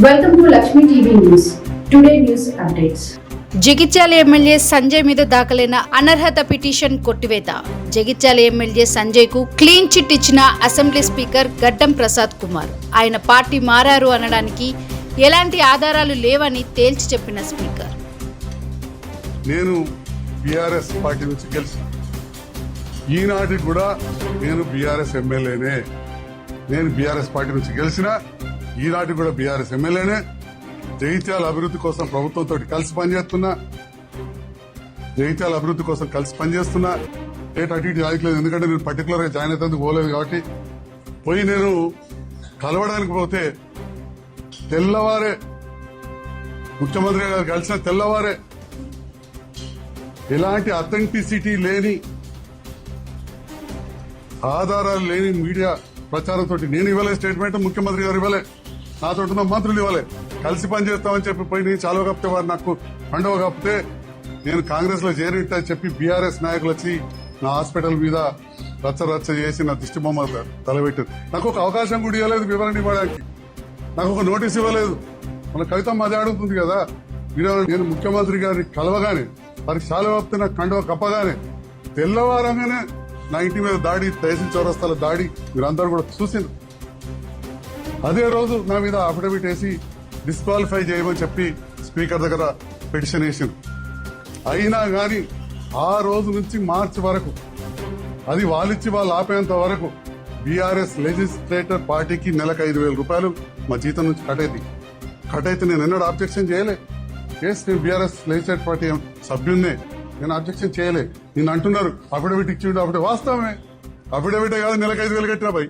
Welcome to Lakshmi TV News. Today news updates. Jagtial MLA Sanjay మీద దాఖలైన అనర్హత పిటిషన్ కొట్టివేత. జగిత్యాల ఎమ్మెల్యే సంజయ్ కు క్లీన్ చిట్ ఇచ్చిన అసెంబ్లీ స్పీకర్ గడ్డం ప్రసాద్ కుమార్. ఆయన పార్టీ మారారు అనడానికి ఎలాంటి ఆధారాలు లేవని తేల్చి చెప్పిన స్పీకర్, నేను బీఆర్ఎస్ పార్టీ నుంచి గెలిచిన ఈనాటికి కూడా నేను బీఆర్ఎస్ ఎమ్మెల్యేనే. నేను బీఆర్ఎస్ పార్టీ నుంచి గెలిచిన ఈనాటికి కూడా బీఆర్ఎస్ ఎమ్మెల్యేనే. జగిత్యాల అభివృద్ధి కోసం ప్రభుత్వంతో కలిసి పనిచేస్తున్నా. జగిత్యాల అభివృద్ధి కోసం కలిసి పనిచేస్తున్నా. అటు ఇటు రాయట్లేదు, ఎందుకంటే నేను పర్టికులర్ గా జాయిన్ అవుతుంది పోలేదు కాబట్టి. పోయి నేను కలవడానికి పోతే తెల్లవారే ముఖ్యమంత్రి గారు కలిసిన తెల్లవారే ఎలాంటి అథెంటిసిటీ లేని, ఆధారాలు లేని మీడియా ప్రచారంతో నేను ఇవ్వలే స్టేట్మెంట్, ముఖ్యమంత్రి గారు ఇవ్వలే, నాతో ఉన్న మంత్రులు ఇవ్వలే. కలిసి పనిచేస్తామని చెప్పి పోయి నేను చాలువ కప్పితే వారు నాకు పండుగ కప్పితే నేను కాంగ్రెస్ లో చేరిట్టని చెప్పి బీఆర్ఎస్ నాయకులు వచ్చి నా హాస్పిటల్ మీద రచ్చ చేసి నా దిష్టి బొమ్మ తలబెట్టారు. నాకు ఒక అవకాశం కూడా ఇవ్వలేదు వివరణ ఇవ్వడానికి, నాకు ఒక నోటీస్ ఇవ్వలేదు. మన కవిత మధ్య అడుగుతుంది కదా, నేను ముఖ్యమంత్రి గారిని కలవగానే వారికి చాలువ కప్పితే నాకు కండువ కప్పగానే తెల్లవారంగానే నా ఇంటి మీద దాడి, తహసీల్ చౌరస్తాల దాడి మీరందరూ కూడా చూసిండ్రు. అదే రోజు నా మీద అఫిడవిట్ వేసి డిస్క్వాలిఫై చేయమని చెప్పి స్పీకర్ దగ్గర పిటిషన్ వేసిండ్రు. అయినా గాని ఆ రోజు నుంచి మార్చి వరకు, అది వాళ్ళిచ్చి వాళ్ళు ఆపేంత వరకు బీఆర్ఎస్ లెజిస్లేటర్ పార్టీకి నెలకు 5,000 రూపాయలు మా జీతం నుంచి కట్ అయితే నేను ఎన్నడూ అబ్జెక్షన్ చేయలే. నేను బీఆర్ఎస్ లెజిస్లేటర్ పార్టీ సభ్యున్నే, నేను అబ్జెక్షన్ చేయలే. నేను అంటున్నారు అఫిడవిట్ ఇచ్చిండు, అఫిడవిట్ వాస్తవమే, అఫిడవిటే కాదు నెలకు 5,000 కట్టినా పై